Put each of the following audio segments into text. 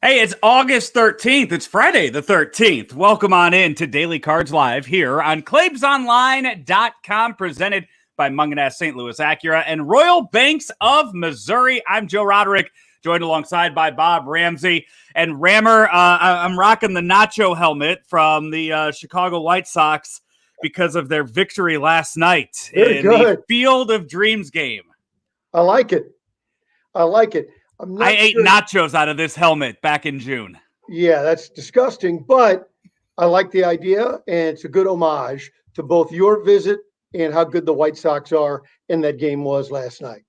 Hey, it's August 13th. It's Friday the 13th. Welcome on in to Daily Cards Live here on ClaibsOnline.com, presented by Mungenast St. Louis Acura and Royal Banks of Missouri. I'm Joe Roderick, joined alongside by Bob Ramsey. And Rammer, I'm rocking the nacho helmet from the Chicago White Sox because of their victory last night in the Field of Dreams game. I like it. I ate nachos out of this helmet back in June. Yeah, that's disgusting, but I like the idea, and it's a good homage to both your visit and how good the White Sox are, and that game was last night.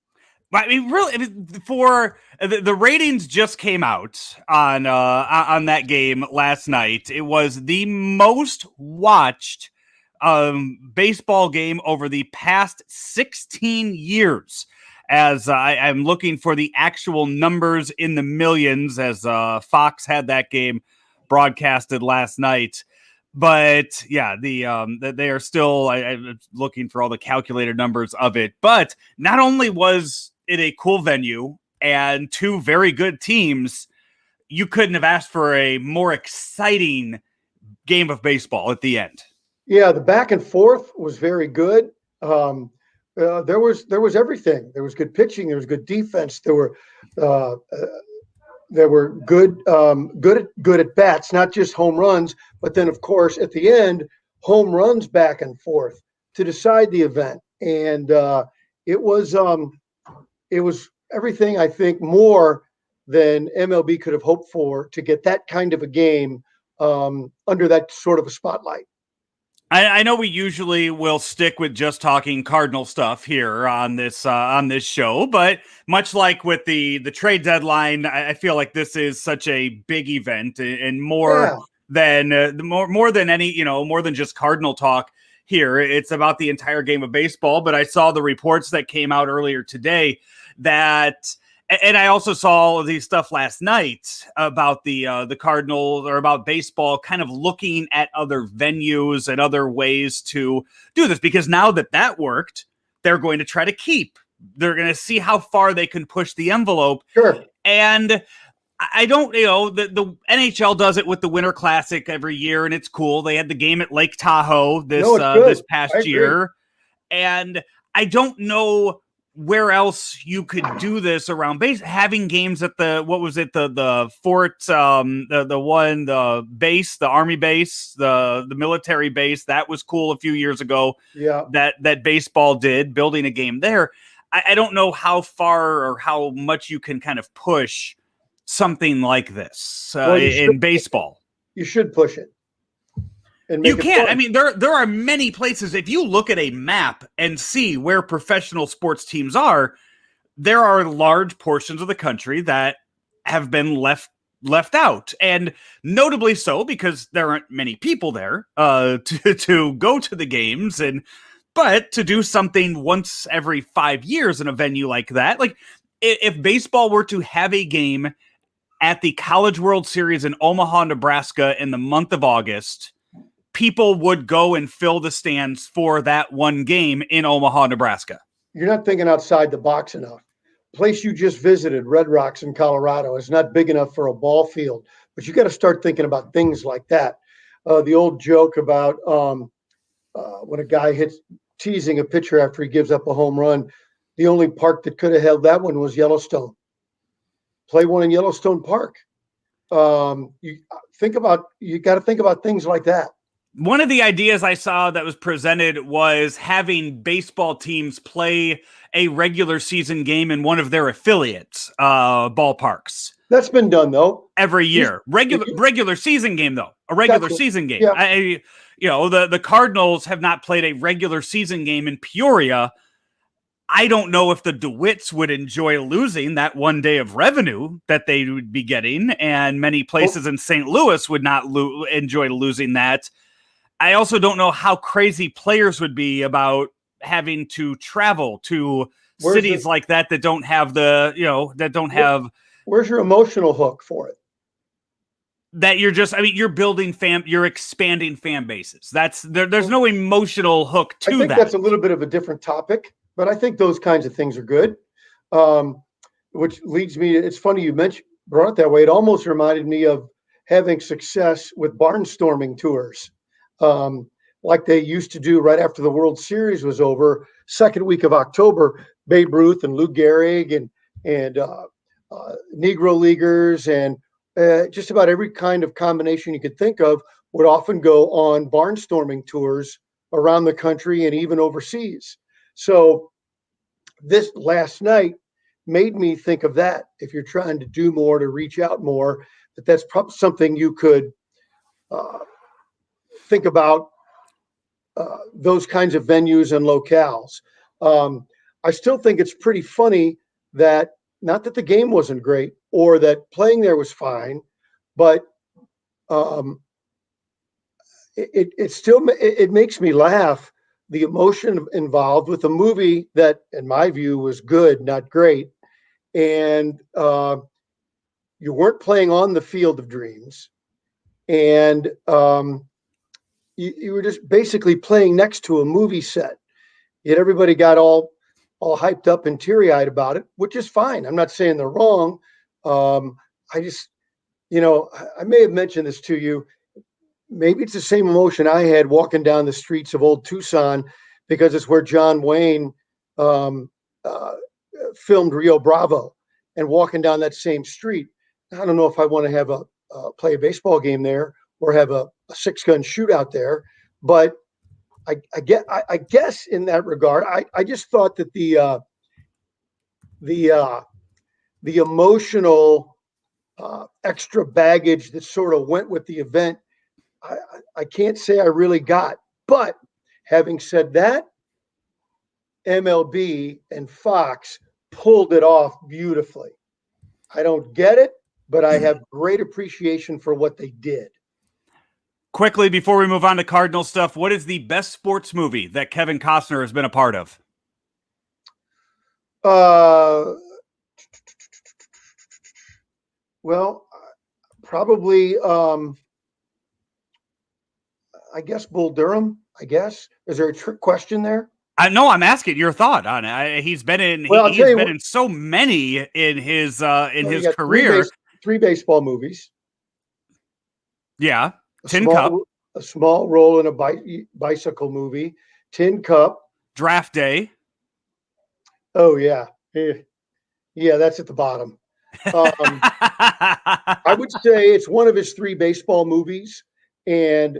I mean, really, for the ratings just came out on that game last night. It was the most watched baseball game over the past 16 years. As I'm looking for the actual numbers in the millions, as Fox had that game broadcasted last night. But yeah, they are still I'm looking for all the calculated numbers of it. But not only was it a cool venue and two very good teams, you couldn't have asked for a more exciting game of baseball at the end. Yeah, the back and forth was very good. There was everything. There was good pitching. There was good defense. There were good at bats, not just home runs, but then of course at the end, home runs back and forth to decide the event. And it was everything, I think, more than MLB could have hoped for to get that kind of a game under that sort of a spotlight. I know we usually will stick with just talking Cardinal stuff here on this show, but much like with the trade deadline, I feel like this is such a big event and more than any, more than just Cardinal talk here. It's about the entire game of baseball. But I saw the reports that came out earlier today that. And I also saw the stuff last night about the Cardinals, or about baseball kind of looking at other venues and other ways to do this, because now that worked, they're going to try to they're going to see how far they can push the envelope. Sure. And I don't, the NHL does it with the Winter Classic every year, and it's cool. They had the game at Lake Tahoe this past year. And I don't know where else you could do this around having games at the fort, the base, the Army base, the military base. That was cool a few years ago. Yeah, that baseball did, building a game there. I don't know how far or how much you can kind of push something like this in baseball. You should push it. You can't. I mean, there are many places. If you look at a map and see where professional sports teams are, there are large portions of the country that have been left out, and notably so because there aren't many people there to go to the games, but to do something once every 5 years in a venue like that, like if baseball were to have a game at the College World Series in Omaha, Nebraska in the month of August, people would go and fill the stands for that one game in Omaha, Nebraska. You're not thinking outside the box enough. Place you just visited, Red Rocks in Colorado, is not big enough for a ball field, but you got to start thinking about things like that. The old joke about when a guy teasing a pitcher after he gives up a home run, the only park that could have held that one was Yellowstone. Play one in Yellowstone Park. You got to think about things like that. One of the ideas I saw that was presented was having baseball teams play a regular season game in one of their affiliates ballparks. That's been done though every year. Regular season game though. A regular season game. Yeah. The Cardinals have not played a regular season game in Peoria. I don't know if the DeWitts would enjoy losing that one day of revenue that they would be getting, and many places in St. Louis would not enjoy losing that. I also don't know how crazy players would be about having to travel to cities like that don't have Where's your emotional hook for it? That you're building you're expanding fan bases. There's no emotional hook to that. I think that's a little bit of a different topic, but I think those kinds of things are good. Which leads me to, it's funny you brought it that way, it almost reminded me of having success with barnstorming tours, like they used to do right after the World Series was over. Second week of October, Babe Ruth and Lou Gehrig and Negro leaguers and just about every kind of combination you could think of would often go on barnstorming tours around the country and even overseas. So this last night made me think of that. If you're trying to do more, to reach out more, that's probably something you could think about, those kinds of venues and locales. I still think it's pretty funny that, not that the game wasn't great or that playing there was fine, but it still makes me laugh, the emotion involved with a movie that, in my view, was good, not great. And you weren't playing on the Field of Dreams, and you were just basically playing next to a movie set. Yet everybody got all hyped up and teary-eyed about it, which is fine. I'm not saying they're wrong. I just, I may have mentioned this to you. Maybe it's the same emotion I had walking down the streets of old Tucson, because it's where John Wayne filmed Rio Bravo, and walking down that same street. I don't know if I want to have play a baseball game there or have a six-gun shootout there, but I guess in that regard, I just thought that the emotional extra baggage that sort of went with the event, I can't say I really got. But having said that, MLB and Fox pulled it off beautifully. I don't get it, but I have great appreciation for what they did. Quickly, before we move on to Cardinal stuff, what is the best sports movie that Kevin Costner has been a part of? Well, probably, I guess Bull Durham, I guess. Is there a trick question there? No, I'm asking your thought on it. He's been in. He's been in so many in his career. Three baseball movies. Yeah, Cup. A small role in a bicycle movie. Tin Cup. Draft Day. Oh yeah, that's at the bottom. I would say it's one of his three baseball movies, and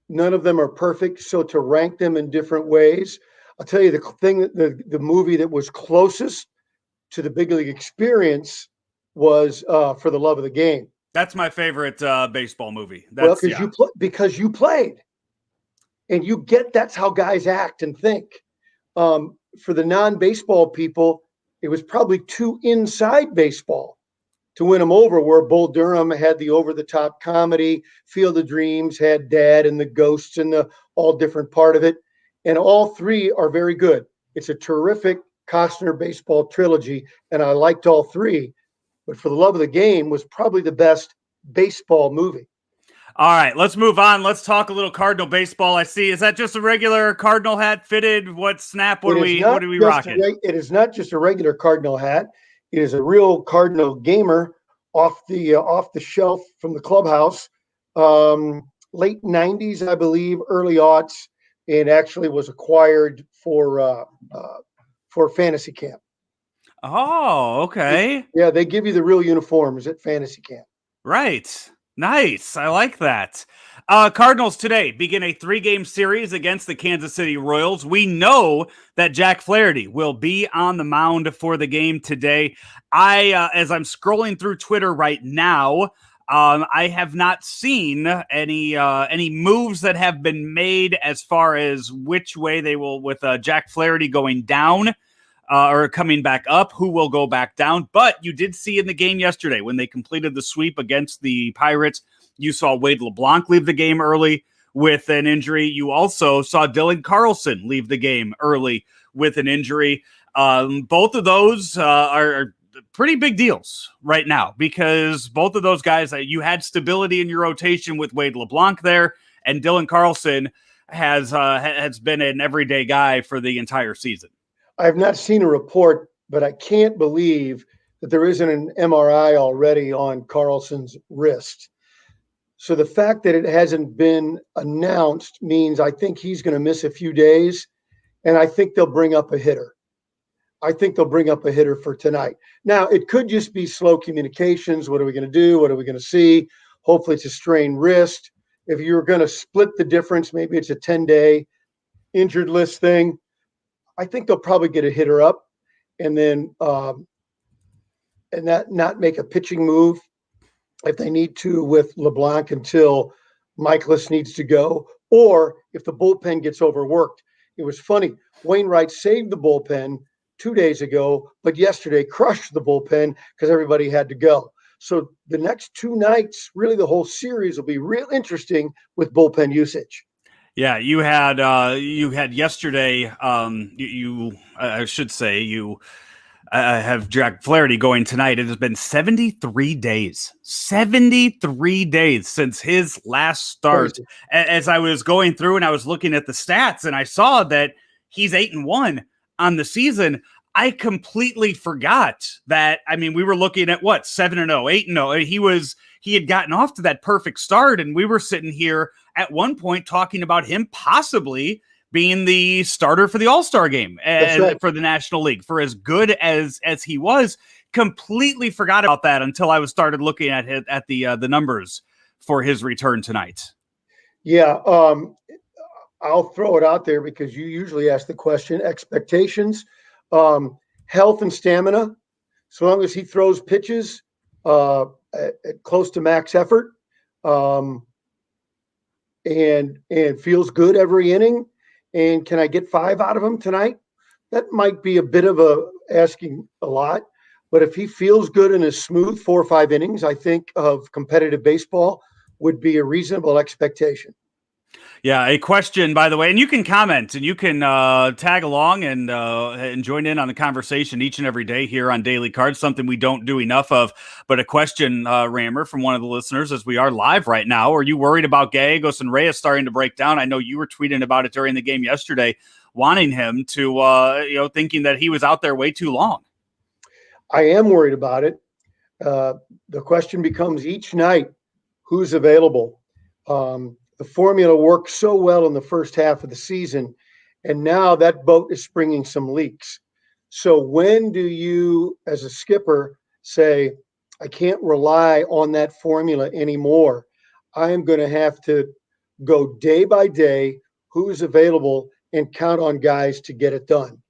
none of them are perfect. So to rank them in different ways, I'll tell you the movie that was closest to the big league experience was For the Love of the Game. That's my favorite baseball movie. Because you played, and you get, that's how guys act and think. For the non-baseball people, it was probably too inside baseball to win them over, where Bull Durham had the over-the-top comedy, Field of Dreams had Dad and the Ghosts and the all different part of it. And all three are very good. It's a terrific Costner baseball trilogy, and I liked all three. But For the Love of the Game was probably the best baseball movie. All right, let's move on. Let's talk a little Cardinal baseball. I see. Is that just a regular Cardinal hat fitted? What snap? What are we rocking? It is not just a regular Cardinal hat. It is a real Cardinal gamer off the shelf from the clubhouse. Late 90s, I believe, early aughts, and actually was acquired for fantasy camp. Oh, okay. Yeah, they give you the real uniforms at fantasy camp. Right. Nice. I like that. Cardinals today begin a 3-game series against the Kansas City Royals. We know that Jack Flaherty will be on the mound for the game today. As I'm scrolling through Twitter right now, I have not seen any moves that have been made as far as which way they will, with Jack Flaherty going down or coming back up, who will go back down. But you did see in the game yesterday when they completed the sweep against the Pirates, you saw Wade LeBlanc leave the game early with an injury. You also saw Dylan Carlson leave the game early with an injury. Both of those are pretty big deals right now, because both of those guys, you had stability in your rotation with Wade LeBlanc there, and Dylan Carlson has been an everyday guy for the entire season. I've not seen a report, but I can't believe that there isn't an MRI already on Carlson's wrist. So the fact that it hasn't been announced means I think he's going to miss a few days, and I think they'll bring up a hitter. I think they'll bring up a hitter for tonight. Now, it could just be slow communications. What are we going to do? What are we going to see? Hopefully it's a strained wrist. If you're going to split the difference, maybe it's a 10-day injured list thing. I think they'll probably get a hitter up and then and that not make a pitching move if they need to with LeBlanc until Michaelis needs to go, or if the bullpen gets overworked. It was funny. Wainwright saved the bullpen 2 days ago, but yesterday crushed the bullpen because everybody had to go. So the next 2 nights, really the whole series will be real interesting with bullpen usage. Yeah, you had yesterday. I should say you have Jack Flaherty going tonight. It has been 73 days. 73 days since his last start. Crazy. As I was going through and I was looking at the stats, and I saw that he's 8-1 on the season. I completely forgot that. I mean, we were looking at what, 7-0, 8-0. He had gotten off to that perfect start, and we were sitting here at one point talking about him possibly being the starter for the All-Star game and right. for the National League. For as good as he was, completely forgot about that until I started looking at the numbers for his return tonight. Yeah, I'll throw it out there because you usually ask the question: expectations, health, and stamina. So long as he throws pitches at close to max effort, and feels good every inning. And can I get 5 out of him tonight? That might be a bit of asking a lot, but if he feels good in a smooth 4 or 5 innings, I think of competitive baseball would be a reasonable expectation. Yeah, a question, by the way, and you can comment and you can tag along and join in on the conversation each and every day here on Daily Cards, something we don't do enough of. But a question, Rammer, from one of the listeners as we are live right now. Are you worried about Gallegos and Reyes starting to break down? I know you were tweeting about it during the game yesterday, wanting him to, thinking that he was out there way too long. I am worried about it. The question becomes each night, who's available? The formula worked so well in the first half of the season, and now that boat is springing some leaks. So when do you, as a skipper, say, I can't rely on that formula anymore? I am going to have to go day by day, who's available, and count on guys to get it done.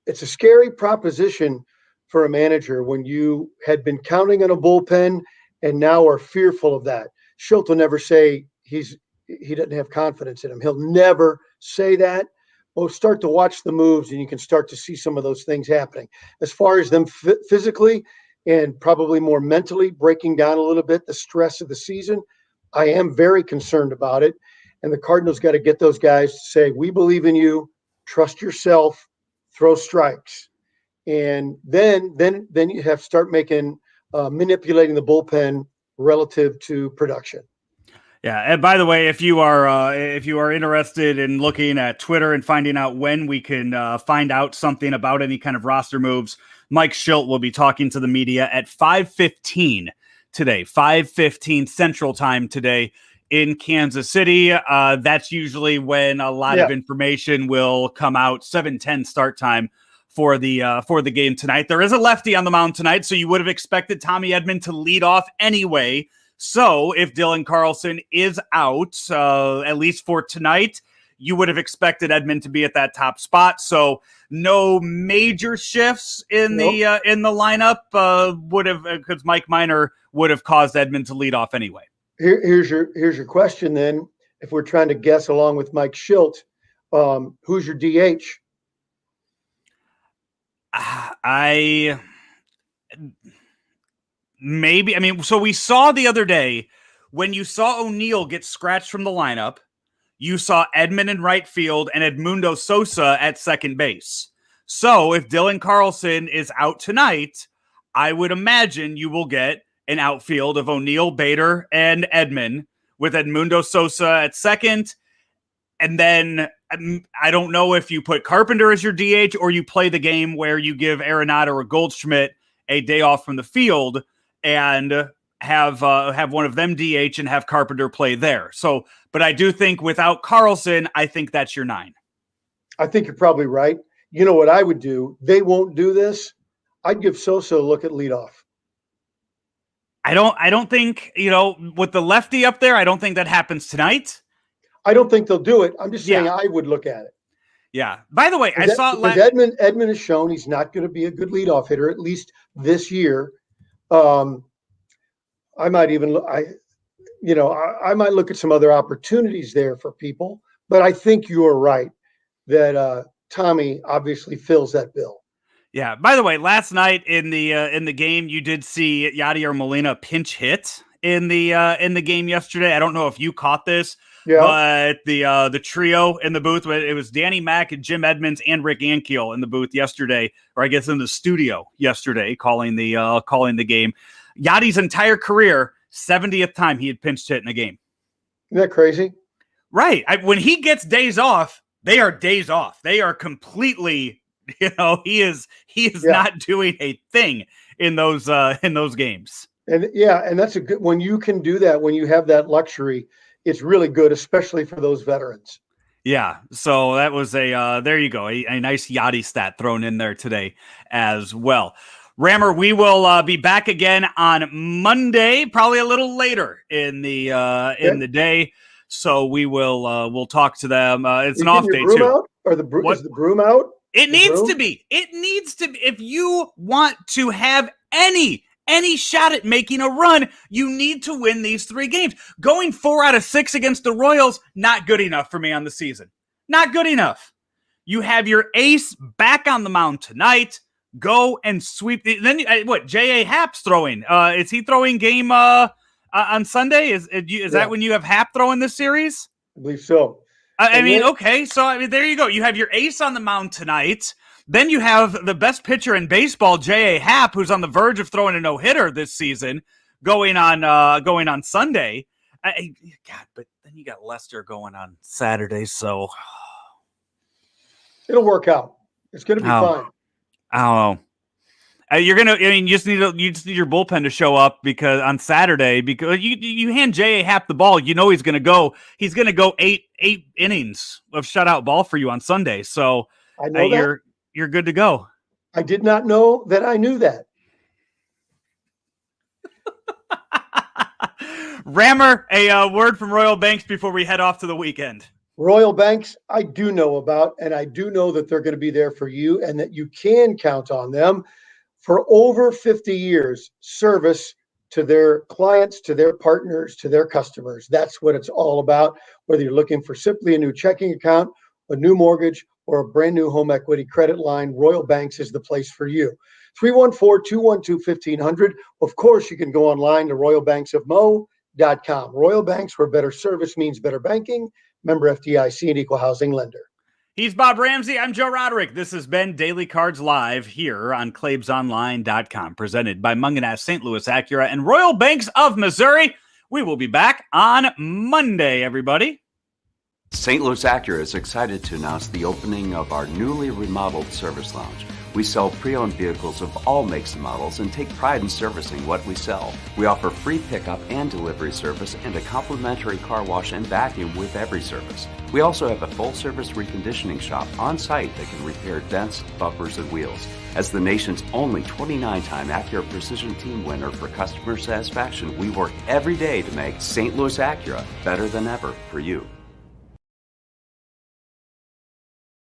It's a scary proposition for a manager when you had been counting on a bullpen and now are fearful of that. Schilt will never say he doesn't have confidence in him. He'll never say that. Well, start to watch the moves and you can start to see some of those things happening. As far as them physically and probably more mentally breaking down a little bit the stress of the season, I am very concerned about it. And the Cardinals got to get those guys to say, we believe in you, trust yourself, throw strikes. And then you have to start manipulating the bullpen relative to production. Yeah, and by the way, if you are interested in looking at Twitter and finding out when we can find out something about any kind of roster moves, Mike Schilt will be talking to the media at 5:15 today, 5:15 Central Time today in Kansas City. That's usually when a lot of information will come out. 7:10 start time for the game tonight. There is a lefty on the mound tonight, so you would have expected Tommy Edman to lead off anyway. So if Dylan Carlson is out, at least for tonight, you would have expected Edman to be at that top spot. So no major shifts in the lineup would have, because Mike Minor would have caused Edman to lead off anyway. Here's your question then. If we're trying to guess along with Mike Schilt, who's your DH? So we saw the other day when you saw O'Neill get scratched from the lineup, you saw Edman in right field and Edmundo Sosa at second base. So if Dylan Carlson is out tonight, I would imagine you will get an outfield of O'Neill, Bader, and Edman with Edmundo Sosa at second. And then I don't know if you put Carpenter as your DH or you play the game where you give Arenado or Goldschmidt a day off from the field and have one of them DH and have Carpenter play there. So, but I do think without Carlson, I think that's your 9. I think you're probably right. You know what I would do? They won't do this. I'd give Sosa a look at leadoff. I don't think, with the lefty up there, I don't think that happens tonight. I don't think they'll do it. I'm just saying I would look at it. Yeah. By the way, I saw Edman has shown he's not going to be a good leadoff hitter, at least this year. I might even I might look at some other opportunities there for people, but I think you're right that Tommy obviously fills that bill. Yeah. By the way, last night in the game, you did see Yadier Molina pinch hit in the game yesterday. I don't know if you caught this, but the trio in the booth, it was Danny Mack and Jim Edmonds and Rick Ankiel in the booth yesterday, or I guess in the studio yesterday, calling the game. Yadi's entire career, 70th time he had pinched hit in a game. Isn't that crazy? Right. When he gets days off, they are days off. They are completely, he is not doing a thing in those games. And that's a good, when you can do that, when you have that luxury, it's really good, especially for those veterans. Yeah. So that was there you go. A nice Yachty stat thrown in there today as well. Rammer, we will be back again on Monday, probably a little later in the day. So we will we'll talk to them. It's an off day too. Out? Or is the broom out? It needs to be. It needs to be. If you want to have any shot at making a run, you need to win these 3 games. Going 4 out of 6 against the Royals, not good enough for me on the season. Not good enough. You have your ace back on the mound tonight. Go and sweep. Then J.A. Happ's throwing. Is he throwing game on Sunday? Is that when you have Happ throwing this series? I believe so. Okay. So, there you go. You have your ace on the mound tonight. Then you have the best pitcher in baseball, J.A. Happ, who's on the verge of throwing a no-hitter this season, going on Sunday. But then you got Lester going on Saturday, so it'll work out. It's going to be fine. I don't know. You just need your bullpen to show up because on Saturday, because you hand J.A. Happ the ball, he's going to go 8 innings of shutout ball for you on Sunday. So I know you're good to go. I did not know that I knew that. Rammer, a word from Royal Banks before we head off to the weekend. Royal Banks, I do know about, and I do know that they're going to be there for you and that you can count on them for over 50 years, service to their clients, to their partners, to their customers. That's what it's all about. Whether you're looking for simply a new checking account, a new mortgage, or a brand new home equity credit line, Royal Banks is the place for you. 314-212-1500. Of course, you can go online to royalbanksofmo.com. Royal Banks, where better service means better banking. Member FDIC and equal housing lender. He's Bob Ramsey. I'm Joe Roderick. This has been Daily Cards Live here on ClaibsOnline.com, presented by Mungenast, St. Louis Acura, and Royal Banks of Missouri. We will be back on Monday, everybody. St. Louis Acura is excited to announce the opening of our newly remodeled service lounge. We sell pre-owned vehicles of all makes and models and take pride in servicing what we sell. We offer free pickup and delivery service and a complimentary car wash and vacuum with every service. We also have a full-service reconditioning shop on site that can repair dents, bumpers, and wheels. As the nation's only 29-time Acura Precision Team winner for customer satisfaction, we work every day to make St. Louis Acura better than ever for you.